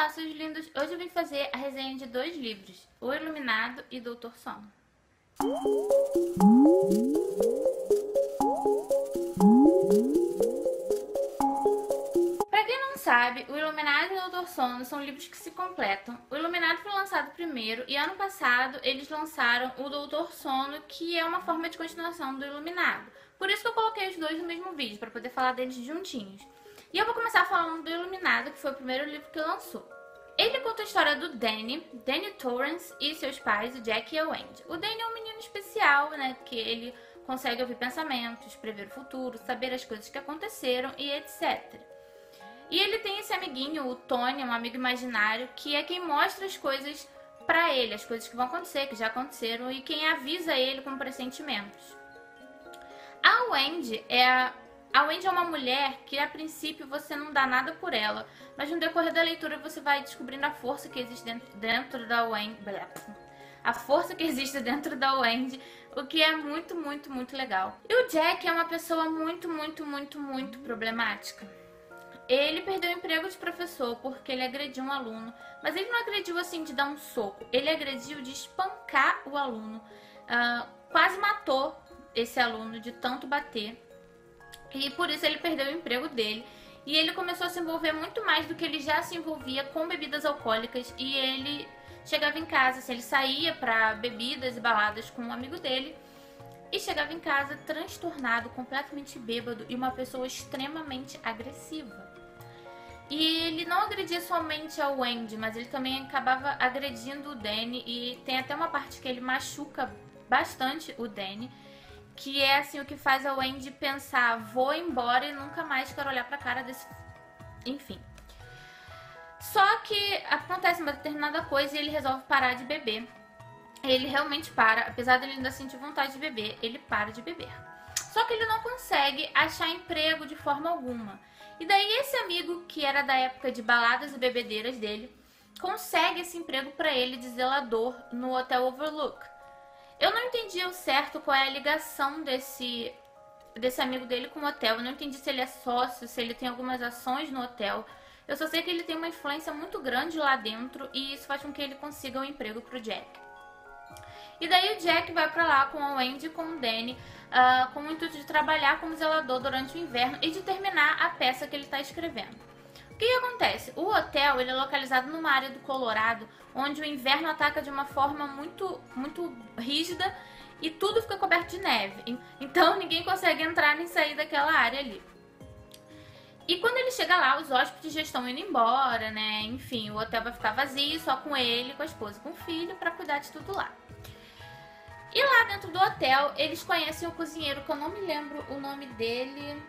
Olá, seus lindos! Hoje eu vim fazer a resenha de dois livros, O Iluminado e Doutor Sono. Pra quem não sabe, O Iluminado e Doutor Sono são livros que se completam. O Iluminado foi lançado primeiro e ano passado eles lançaram o Doutor Sono, que é uma forma de continuação do Iluminado. Por isso que eu coloquei os dois no mesmo vídeo, pra poder falar deles juntinhos. E eu vou começar falando do Iluminado, que foi o primeiro livro que lançou. Ele conta a história do Danny Torrance e seus pais, o Jack e a Wendy. O Danny é um menino especial, né, porque ele consegue ouvir pensamentos, prever o futuro, saber as coisas que aconteceram e etc. E ele tem esse amiguinho, o Tony, um amigo imaginário, que é quem mostra as coisas pra ele, as coisas que vão acontecer, que já aconteceram, e quem avisa ele com pressentimentos. A Wendy é uma mulher que, a princípio, você não dá nada por ela, mas no decorrer da leitura você vai descobrindo a força que existe dentro da Wendy, o que é muito, muito, muito legal. E o Jack é uma pessoa muito, muito, muito, muito problemática. Ele perdeu o emprego de professor porque ele agrediu um aluno, mas ele não agrediu assim de dar um soco, ele agrediu de espancar o aluno, quase matou esse aluno de tanto bater. E por isso ele perdeu o emprego dele. E ele começou a se envolver muito mais do que ele já se envolvia com bebidas alcoólicas. E ele chegava em casa, se ele saía pra bebidas e baladas com um amigo dele, e chegava em casa transtornado, completamente bêbado e uma pessoa extremamente agressiva. E ele não agredia somente a Wendy, mas ele também acabava agredindo o Danny. E tem até uma parte que ele machuca bastante o Danny, que é assim o que faz a Wendy pensar: vou embora e nunca mais quero olhar pra cara desse... Enfim. Só que acontece uma determinada coisa e ele resolve parar de beber. Ele realmente para, apesar de ele ainda sentir vontade de beber, ele para de beber. Só que ele não consegue achar emprego de forma alguma. E daí esse amigo, que era da época de baladas e bebedeiras dele, consegue esse emprego pra ele de zelador no Hotel Overlook. Eu não entendi ao certo qual é a ligação desse amigo dele com o hotel. Eu não entendi se ele é sócio, se ele tem algumas ações no hotel. Eu só sei que ele tem uma influência muito grande lá dentro e isso faz com que ele consiga um emprego pro Jack. E daí o Jack vai pra lá com a Wendy e com o Danny, com o intuito de trabalhar como zelador durante o inverno e de terminar a peça que ele está escrevendo. O que acontece? O hotel ele é localizado numa área do Colorado, onde o inverno ataca de uma forma muito, muito rígida e tudo fica coberto de neve. Então ninguém consegue entrar nem sair daquela área ali. E quando ele chega lá, os hóspedes já estão indo embora, né? Enfim, o hotel vai ficar vazio, só com ele, com a esposa e com o filho, pra cuidar de tudo lá. E lá dentro do hotel, eles conhecem o cozinheiro, que eu não me lembro o nome dele...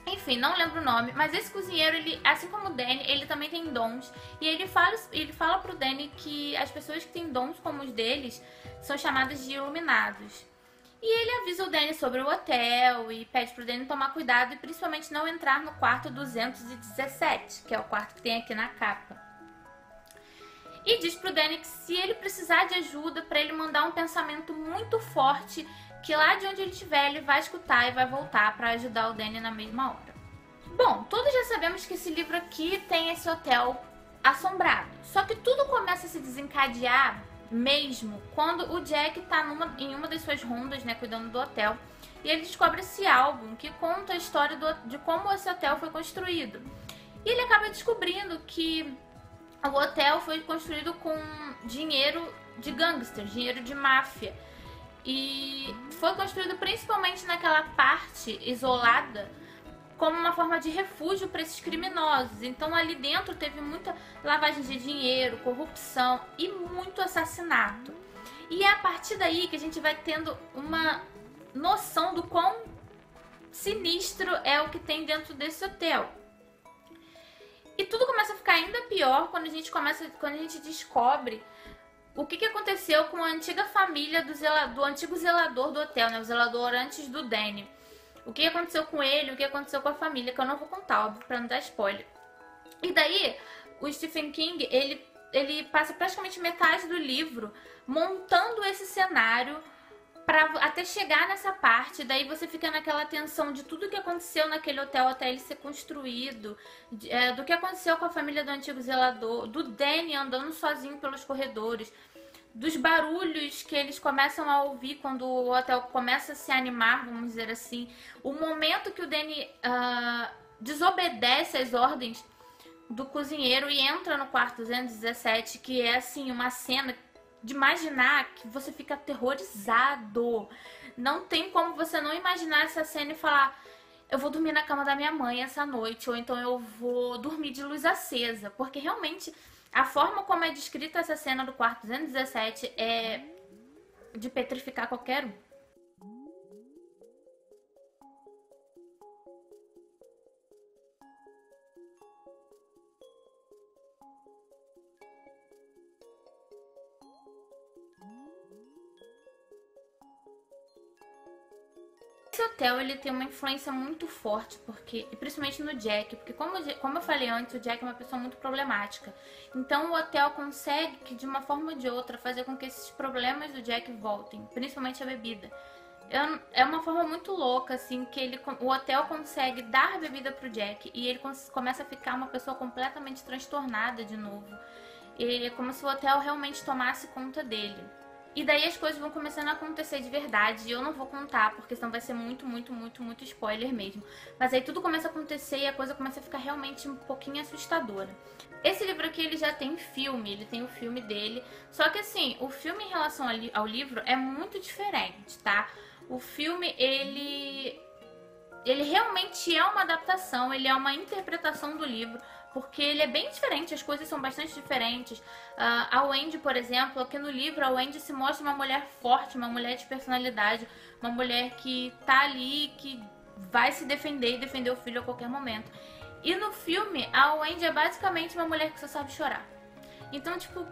Enfim, não lembro o nome, mas esse cozinheiro, ele, assim como o Danny, ele também tem dons. E ele fala pro Danny que as pessoas que têm dons como os deles são chamadas de iluminados. E ele avisa o Danny sobre o hotel e pede pro Danny tomar cuidado e principalmente não entrar no quarto 217, que é o quarto que tem aqui na capa. E diz pro Danny que se ele precisar de ajuda, pra ele mandar um pensamento muito forte, que lá de onde ele estiver, ele vai escutar e vai voltar pra ajudar o Danny na mesma hora. Bom, todos já sabemos que esse livro aqui tem esse hotel assombrado. Só que tudo começa a se desencadear mesmo quando o Jack tá em uma das suas rondas, né, cuidando do hotel. E ele descobre esse álbum que conta a história de como esse hotel foi construído. E ele acaba descobrindo que o hotel foi construído com dinheiro de gangsters, dinheiro de máfia. E foi construído principalmente naquela parte isolada como uma forma de refúgio para esses criminosos. Então ali dentro teve muita lavagem de dinheiro, corrupção e muito assassinato. E é a partir daí que a gente vai tendo uma noção do quão sinistro é o que tem dentro desse hotel. E tudo começa a ficar ainda pior quando a gente descobre o que aconteceu com a antiga família do antigo zelador do hotel, né? O zelador antes do Danny. O que aconteceu com ele, o que aconteceu com a família, que eu não vou contar, óbvio, pra não dar spoiler. E daí, o Stephen King, ele passa praticamente metade do livro montando esse cenário até chegar nessa parte, daí você fica naquela tensão de tudo que aconteceu naquele hotel até ele ser construído, do que aconteceu com a família do antigo zelador, do Danny andando sozinho pelos corredores, dos barulhos que eles começam a ouvir quando o hotel começa a se animar, vamos dizer assim, o momento que o Danny desobedece às ordens do cozinheiro e entra no quarto 217, que é assim uma cena de imaginar que você fica aterrorizado. Não tem como você não imaginar essa cena e falar: eu vou dormir na cama da minha mãe essa noite, ou então eu vou dormir de luz acesa, porque realmente a forma como é descrita essa cena do quarto 217 é de petrificar qualquer um. Esse hotel ele tem uma influência muito forte, porque, e principalmente no Jack, porque como eu falei antes, o Jack é uma pessoa muito problemática. Então o hotel consegue que de uma forma ou de outra fazer com que esses problemas do Jack voltem, principalmente a bebida. É uma forma muito louca, assim, que o hotel consegue dar bebida pro Jack e ele começa a ficar uma pessoa completamente transtornada de novo. E é como se o hotel realmente tomasse conta dele. E daí as coisas vão começando a acontecer de verdade. E eu não vou contar, porque senão vai ser muito, muito, muito, muito spoiler mesmo. Mas aí tudo começa a acontecer e a coisa começa a ficar realmente um pouquinho assustadora. Esse livro aqui, ele já tem filme, ele tem o filme dele. Só que assim, o filme em relação ao livro é muito diferente, tá? O filme, ele realmente é uma adaptação, ele é uma interpretação do livro, porque ele é bem diferente, as coisas são bastante diferentes. A Wendy, por exemplo, aqui no livro, a Wendy se mostra uma mulher forte, uma mulher de personalidade, uma mulher que tá ali, que vai se defender e defender o filho a qualquer momento. E no filme, a Wendy é basicamente uma mulher que só sabe chorar. Então, tipo,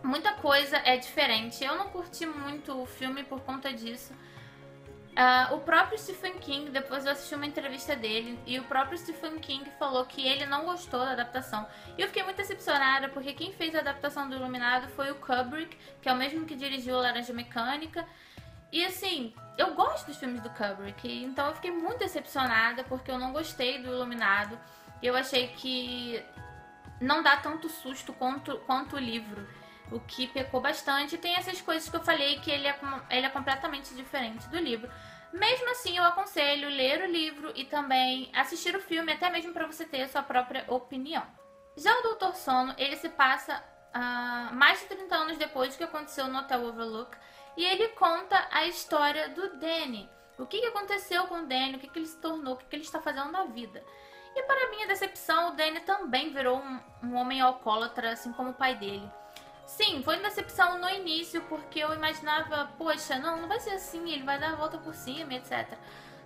muita coisa é diferente. Eu não curti muito o filme por conta disso. O próprio Stephen King, depois eu assisti uma entrevista dele, e o próprio Stephen King falou que ele não gostou da adaptação. E eu fiquei muito decepcionada, porque quem fez a adaptação do Iluminado foi o Kubrick, que é o mesmo que dirigiu Laranja Mecânica. E assim, eu gosto dos filmes do Kubrick, então eu fiquei muito decepcionada, porque eu não gostei do Iluminado. Eu achei que não dá tanto susto quanto o livro, o que pecou bastante. Tem essas coisas que eu falei, que ele é completamente diferente do livro. Mesmo assim, eu aconselho ler o livro e também assistir o filme, até mesmo para você ter a sua própria opinião. Já o Doutor Sono, ele se passa mais de 30 anos depois do que aconteceu no Hotel Overlook, e ele conta a história do Danny. O que aconteceu com o Danny, o que ele se tornou, o que ele está fazendo na vida. E para minha decepção, o Danny também virou um homem alcoólatra, assim como o pai dele. Sim, foi uma decepção no início, porque eu imaginava, poxa, não vai ser assim, ele vai dar a volta por cima, etc.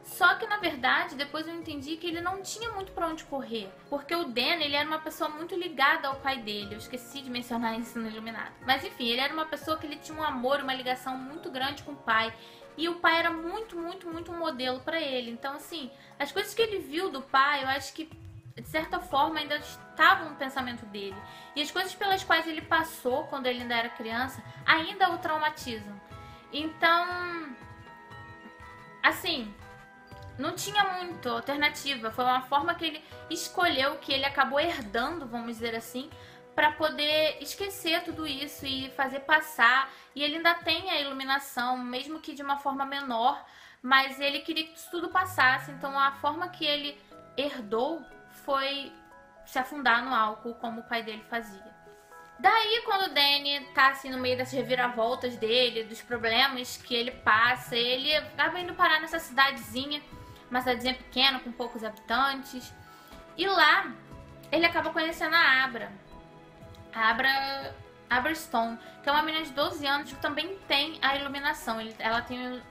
Só que, na verdade, depois eu entendi que ele não tinha muito pra onde correr. Porque o Dan, ele era uma pessoa muito ligada ao pai dele. Eu esqueci de mencionar isso no Iluminado. Mas, enfim, ele era uma pessoa que ele tinha um amor, uma ligação muito grande com o pai. E o pai era muito, muito, muito um modelo pra ele. Então, assim, as coisas que ele viu do pai, eu acho que de certa forma ainda estavam no pensamento dele. E as coisas pelas quais ele passou quando ele ainda era criança ainda o traumatizam. Então, assim, não tinha muito alternativa. Foi uma forma que ele escolheu, que ele acabou herdando, vamos dizer assim, para poder esquecer tudo isso e fazer passar. E ele ainda tem a iluminação, mesmo que de uma forma menor, mas ele queria que isso tudo passasse. Então a forma que ele herdou foi se afundar no álcool, como o pai dele fazia. Daí, quando o Danny tá assim no meio dessas reviravoltas dele, dos problemas que ele passa, ele acaba indo parar nessa cidadezinha, uma cidadezinha pequena, com poucos habitantes. E lá, ele acaba conhecendo a Abra. A Abra Stone, que é uma menina de 12 anos que também tem a iluminação. Ela tem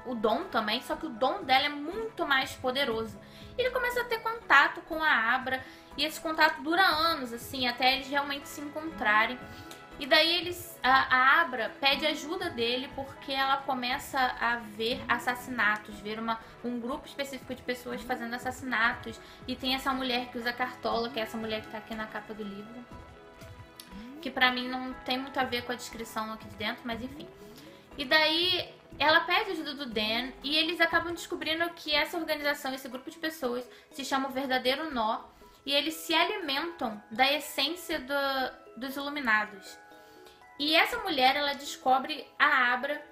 o dom também, só que o dom dela é muito mais poderoso. E ele começa a ter contato com a Abra, e esse contato dura anos, assim, até eles realmente se encontrarem. E daí a Abra pede ajuda dele porque ela começa a ver assassinatos, ver um grupo específico de pessoas fazendo assassinatos. E tem essa mulher que usa cartola, que é essa mulher que tá aqui na capa do livro, que pra mim não tem muito a ver com a descrição aqui de dentro, mas enfim. E daí ela pede ajuda do Dan e eles acabam descobrindo que essa organização, esse grupo de pessoas, se chama o Verdadeiro Nó e eles se alimentam da essência dos Iluminados. E essa mulher, ela descobre a Abra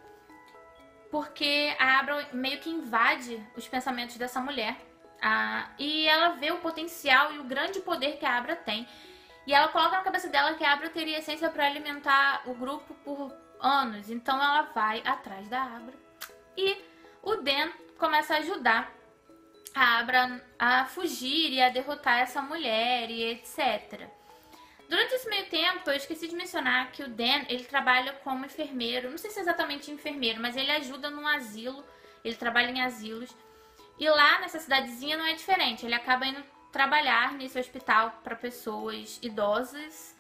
porque a Abra meio que invade os pensamentos dessa mulher. E ela vê o potencial e o grande poder que a Abra tem. E ela coloca na cabeça dela que a Abra teria essência para alimentar o grupo por anos. Então ela vai atrás da Abra. E o Dan começa a ajudar a Abra a fugir e a derrotar essa mulher e etc. Durante esse meio tempo, eu esqueci de mencionar que o Dan, ele trabalha como enfermeiro. Não sei se é exatamente enfermeiro, mas ele ajuda num asilo. Ele trabalha em asilos. E lá nessa cidadezinha não é diferente. Ele acaba indo trabalhar nesse hospital para pessoas idosas.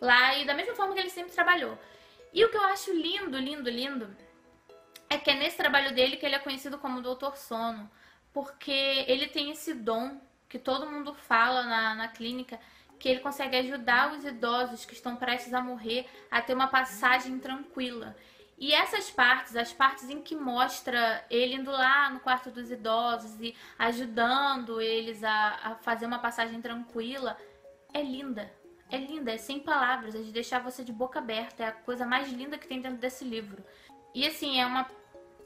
Lá e da mesma forma que ele sempre trabalhou. E o que eu acho lindo, lindo, lindo, é que é nesse trabalho dele que ele é conhecido como Doutor Sono. Porque ele tem esse dom que todo mundo fala na clínica, que ele consegue ajudar os idosos que estão prestes a morrer a ter uma passagem tranquila. E essas partes, as partes em que mostra ele indo lá no quarto dos idosos e ajudando eles a fazer uma passagem tranquila, é linda. É linda, é sem palavras, é de deixar você de boca aberta. É a coisa mais linda que tem dentro desse livro. E assim,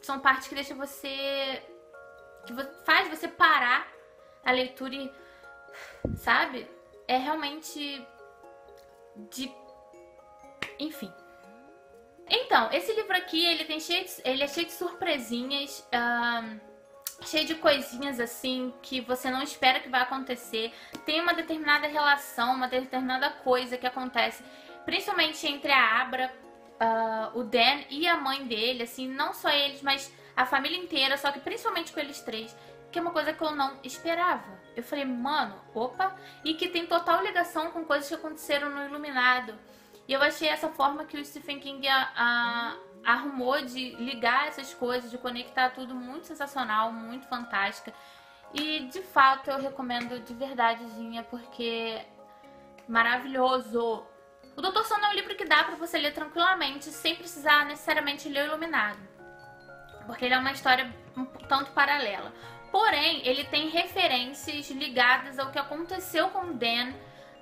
são partes que deixam você... que faz você parar a leitura e... sabe? É realmente enfim. Então, esse livro aqui, ele é cheio de surpresinhas, cheio de coisinhas assim que você não espera que vai acontecer. Tem uma determinada relação, uma determinada coisa que acontece, principalmente entre a Abra, o Dan e a mãe dele, assim, não só eles, mas a família inteira, só que principalmente com eles três, que é uma coisa que eu não esperava. Eu falei, mano, opa, e que tem total ligação com coisas que aconteceram no Iluminado. E eu achei essa forma que o Stephen King arrumou de ligar essas coisas, de conectar tudo muito sensacional, muito fantástica. E de fato eu recomendo de verdadezinha, porque maravilhoso. O Doutor Sono é um livro que dá pra você ler tranquilamente, sem precisar necessariamente ler o Iluminado, porque ele é uma história um tanto paralela. Porém, ele tem referências ligadas ao que aconteceu com o Dan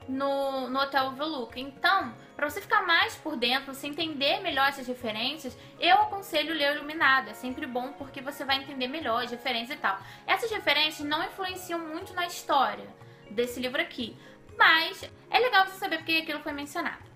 no Hotel Overlook. Então, para você ficar mais por dentro, você entender melhor essas referências, eu aconselho ler o Iluminado. É sempre bom porque você vai entender melhor as referências e tal. Essas referências não influenciam muito na história desse livro aqui, mas é legal você saber porque aquilo foi mencionado.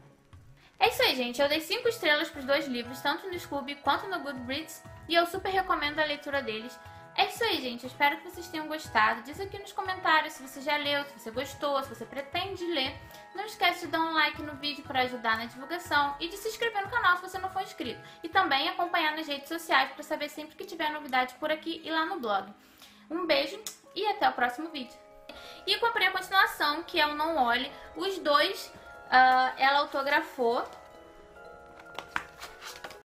É isso aí, gente. Eu dei 5 estrelas para os dois livros, tanto no Scooby quanto no Goodreads, e eu super recomendo a leitura deles. É isso aí, gente. Eu espero que vocês tenham gostado. Diz aqui nos comentários se você já leu, se você gostou, se você pretende ler. Não esquece de dar um like no vídeo para ajudar na divulgação e de se inscrever no canal se você não for inscrito. E também acompanhar nas redes sociais para saber sempre que tiver novidade por aqui e lá no blog. Um beijo e até o próximo vídeo. E comprei a continuação, que é o Não Olhe. Os dois ela autografou.